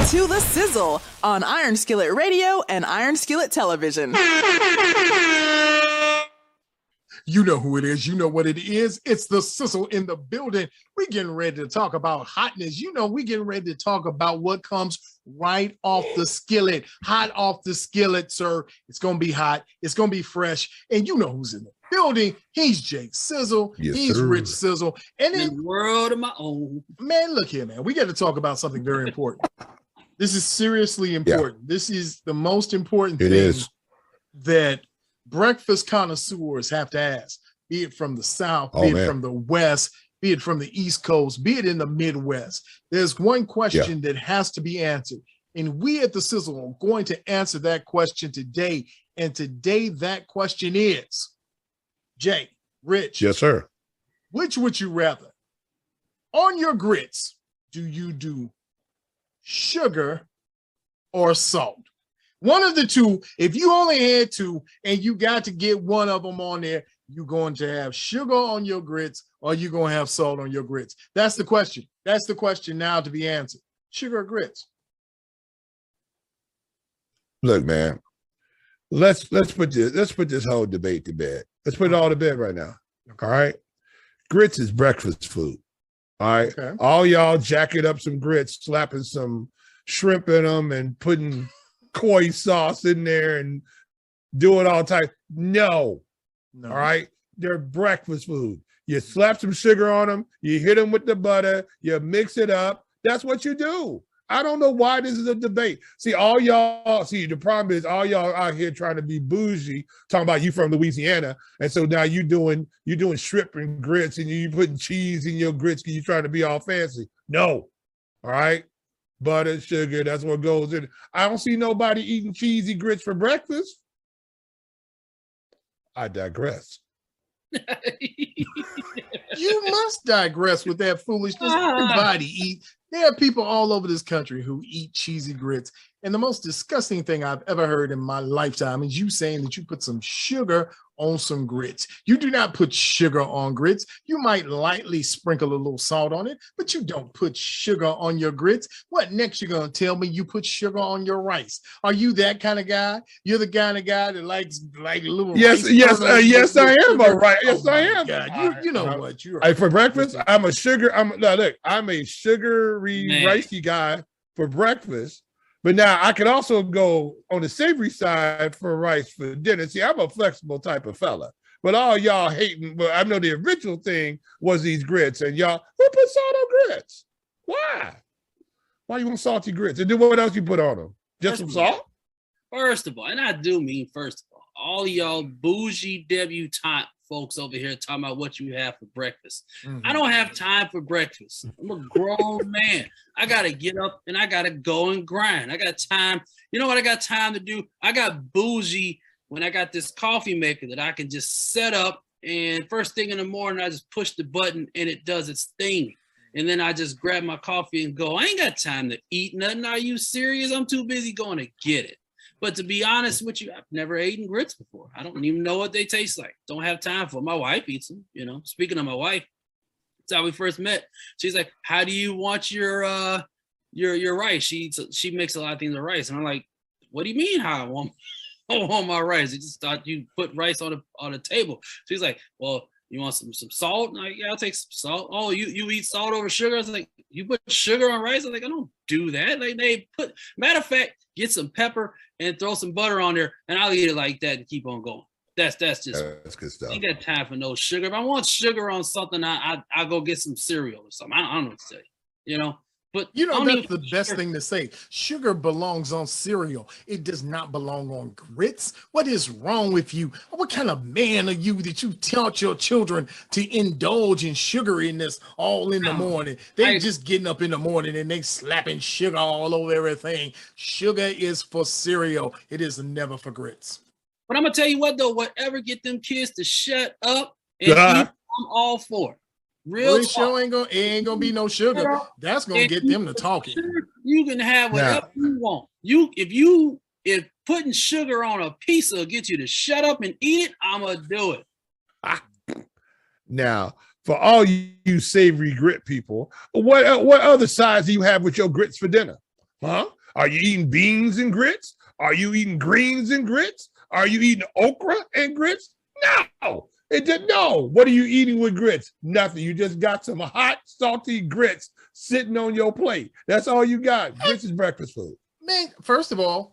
to the Sizzle on Iron Skillet Radio and Iron Skillet Television. You know who it is. You know what it is. It's the Sizzle in the building. We're getting ready to talk about hotness. You know, we're getting ready to talk about what comes right off the skillet. Hot off the skillet, sir. It's going to be hot. It's going to be fresh. And you know who's in the building. He's Jake Sizzle. Yes, He's sir. Rich Sizzle. And In then, a world of my own. man, look here, man. We got to talk about something very important. This is seriously important. This is the most important thing that breakfast connoisseurs have to ask, be it from the South, be it from the West, be it from the East Coast, be it in the Midwest. There's one question that has to be answered. And we at the Sizzle are going to answer that question today. And today that question is, Jay, Rich. Yes, sir. Which would you rather? On your grits, do you do sugar or salt? One of the two. If you only had two and you got to get one of them on there, you're going to have sugar on your grits or you're going to have salt on your grits. That's the question. That's the question now to be answered. Sugar or grits? Look, man, let's put this whole debate to bed. Let's put it all to bed right now. All right. Grits is breakfast food. All right. Okay. All y'all jacking up some grits, slapping some shrimp in them and putting koi sauce in there and doing all type. No. All right. They're breakfast food. You slap some sugar on them. You hit them with the butter. You mix it up. That's what you do. I don't know why this is a debate. The problem is all y'all out here trying to be bougie, talking about you from Louisiana. And so now you're doing shrimp and grits and you putting cheese in your grits because you're trying to be all fancy. No. All right. Butter, sugar, that's what goes in. I don't see nobody eating cheesy grits for breakfast. I digress. You must digress with that foolishness. Everybody eat. There are people all over this country who eat cheesy grits. And the most disgusting thing I've ever heard in my lifetime is you saying that you put some sugar on some grits. You do not put sugar on grits. You might lightly sprinkle a little salt on it, but you don't put sugar on your grits. What next you're going to tell me you put sugar on your rice? Are you that kind of guy? You're the kind of guy that likes like little yes, rice yes, yes, I am. All right. Yes, oh I am. God. You know what? You're for breakfast, I'm a sugary ricey guy for breakfast. But now I could also go on the savory side for rice for dinner. See, I'm a flexible type of fella. But all y'all hating, but I know the original thing was these grits. And y'all, who put salt on grits? Why? Why you want salty grits? And then what else you put on them? Just some salt? First of all, and I do mean first of all y'all bougie debutante folks over here talking about what you have for breakfast. I don't have time for breakfast. I'm a grown man. I got to get up and I got to go and grind. I got time. You know what I got time to do? I got bougie when I got this coffee maker that I can just set up and first thing in the morning, I just push the button and it does its thing. And then I just grab my coffee and go. I ain't got time to eat nothing. Are you serious? I'm too busy going to get it. But to be honest with you, I've never eaten grits before. I don't even know what they taste like. Don't have time for it. My wife eats them, you know. Speaking of my wife, that's how we first met. She's like, how do you want your rice? She makes a lot of things with rice. And I'm like, what do you mean how I want my rice? I just thought you put rice on the table. She's like, well, you want some salt? I'm like, yeah, I'll take some salt. Oh, you eat salt over sugar? I was like, you put sugar on rice? I was like, I don't do that. Like matter of fact, get some pepper and throw some butter on there, and I'll eat it like that and keep on going. That's good stuff. I ain't got time for no sugar. If I want sugar on something, I'll go get some cereal or something. I don't know what to say, you know. But you know, that's the best thing to say. Sugar belongs on cereal. It does not belong on grits. What is wrong with you? What kind of man are you that you taught your children to indulge in sugariness all in the morning? They just getting up in the morning and they slapping sugar all over everything. Sugar is for cereal. It is never for grits. But I'm gonna tell you what though, whatever get them kids to shut up and eat, I'm all for it. Real show ain't gonna be no sugar. That's gonna get them to talking. You can have whatever you want. If putting sugar on a pizza will get you to shut up and eat it, I'm gonna do it. Now, for all you savory grit people, what other sides do you have with your grits for dinner? Huh? Are you eating beans and grits? Are you eating greens and grits? Are you eating okra and grits? No. No. What are you eating with grits? Nothing. You just got some hot, salty grits sitting on your plate. That's all you got. Grits is breakfast food. Man, first of all,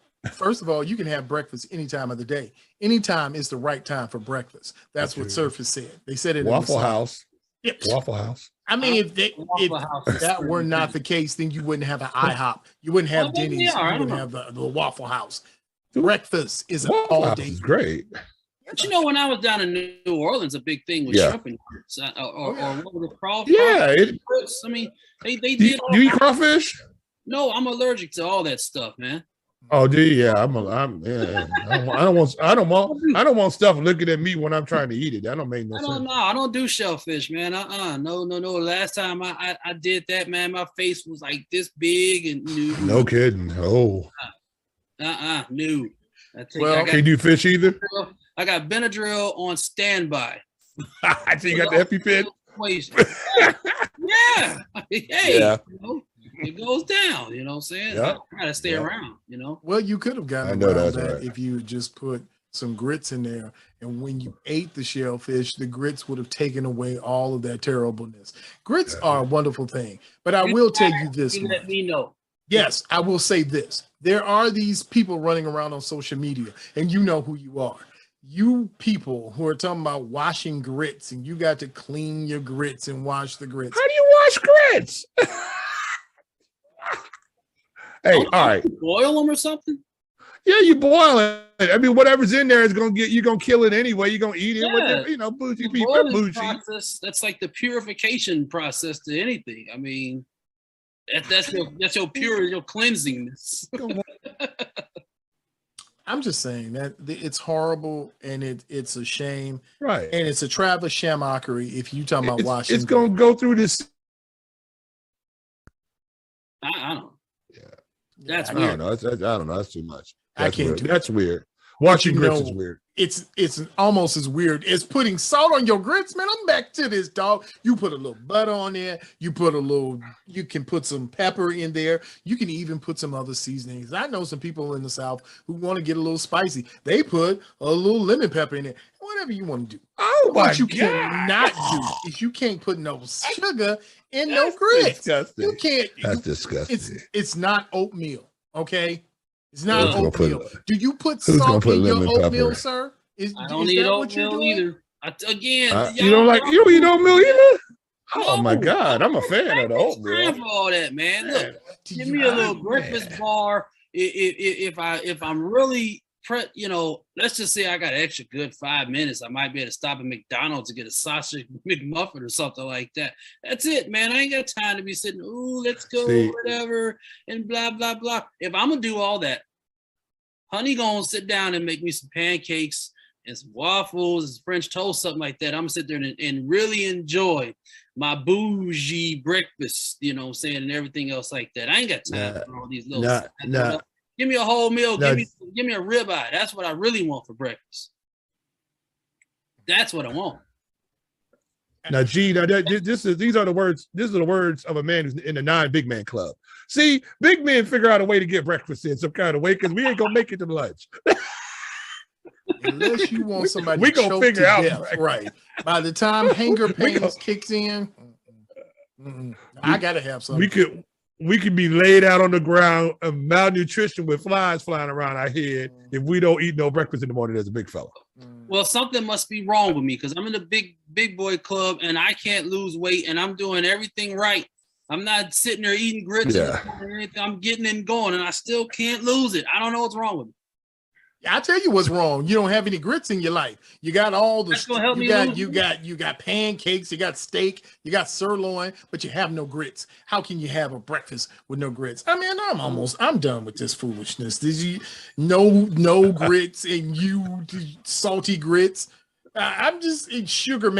you can have breakfast any time of the day. Anytime is the right time for breakfast. That's what Surface said. They said it Waffle in the House. Yep. Waffle House. I mean, if that were not the case, then you wouldn't have an IHOP. You wouldn't have Denny's. You wouldn't have the Waffle House. Breakfast is an all-day. Is great. But you know, when I was down in New Orleans, a big thing was shrimp and grits, or what was it, crawfish? Yeah. Grits. I mean, they did. Do you eat crawfish? No, I'm allergic to all that stuff, man. Oh, do you? Yeah, I don't want stuff looking at me when I'm trying to eat it. That don't make no sense. I don't do shellfish, man. No. Last time I did that, man, my face was like this big and no kidding. Oh. No. Can you do fish either? I got Benadryl on standby. I think you got the EpiPen. Yeah. Hey, yeah. You know, it goes down. You know what I'm saying? Yep. I gotta stay around. You know. Well, you could have gotten around that if you just put some grits in there, and when you ate the shellfish, the grits would have taken away all of that terribleness. Grits are a wonderful thing, but I will tell you this. You let me know. Yes, I will say this. There are these people running around on social media, and you know who you are. You people who are talking about washing grits, and you got to clean your grits and wash the grits. How do you wash grits? Hey, all right. Boil them or something? Yeah, you boil it. I mean, whatever's in there is you're gonna kill it anyway. You're gonna eat it. Yeah. Bougie people. Bougie. Process, that's like the purification process to anything. I mean, that's your pure, your cleansingness. I'm just saying that it's horrible, and it's a shame, right? And it's a Travis shamockery if you talking about washing. It's gonna go through this. I don't. Yeah, that's I weird. don't know. That's too much. That's I can't weird. do That's weird. Watching grits is weird. It's almost as weird as putting salt on your grits, man. I'm back to this, dog. You put a little butter on there. You can put some pepper in there. You can even put some other seasonings. I know some people in the South who want to get a little spicy. They put a little lemon pepper in it. Whatever you want to do. Oh, what you cannot do is you can't put no sugar in no grits. Disgusting. You can't. That's disgusting. It's not oatmeal, okay? It's not oatmeal. Do you put salt in your oatmeal, sir? I don't eat oatmeal either. You don't eat oatmeal either? Oh my God, I'm a fan of the oatmeal. Time for all that, man. Look, give me a little breakfast bar. If I'm really let's just say I got an extra good 5 minutes, I might be able to stop at McDonald's to get a sausage McMuffin or something like that. That's it, man. I ain't got time to be sitting, let's go, whatever, and blah, blah, blah. If I'm going to do all that, honey gonna sit down and make me some pancakes and some waffles and French toast, something like that. I'm going to sit there and really enjoy my bougie breakfast, you know what I'm saying, and everything else like that. I ain't got time for all these little Give me a whole meal. Give me a ribeye. That's what I really want for breakfast. That's what I want. Now, these are the words. These are the words of a man who's in the non-big man club. See, big men figure out a way to get breakfast in some kind of way because we ain't gonna make it to lunch. Unless you want somebody we gonna figure out death, right. By the time hunger pains kicks in, I gotta have something. We could be laid out on the ground of malnutrition with flies flying around our head if we don't eat no breakfast in the morning as a big fella. Well, something must be wrong with me because I'm in the big boy club and I can't lose weight and I'm doing everything right. I'm not sitting there eating grits and everything. I'm getting and going and I still can't lose it. I don't know what's wrong with me. I tell you what's wrong. You don't have any grits in your life. You got all the you got pancakes, you got steak, you got sirloin, but you have no grits. How can you have a breakfast with no grits? I mean, I'm done with this foolishness. No grits and you salty grits. I'm just sugar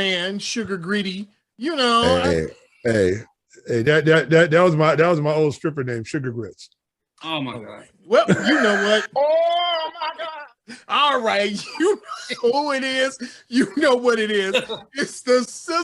gritty. You know. Hey, that was my old stripper name, Sugar Grits. Oh my God. Well, you know what? Oh my God. All right. You know who it is. You know what it is. It's the SIZZLE.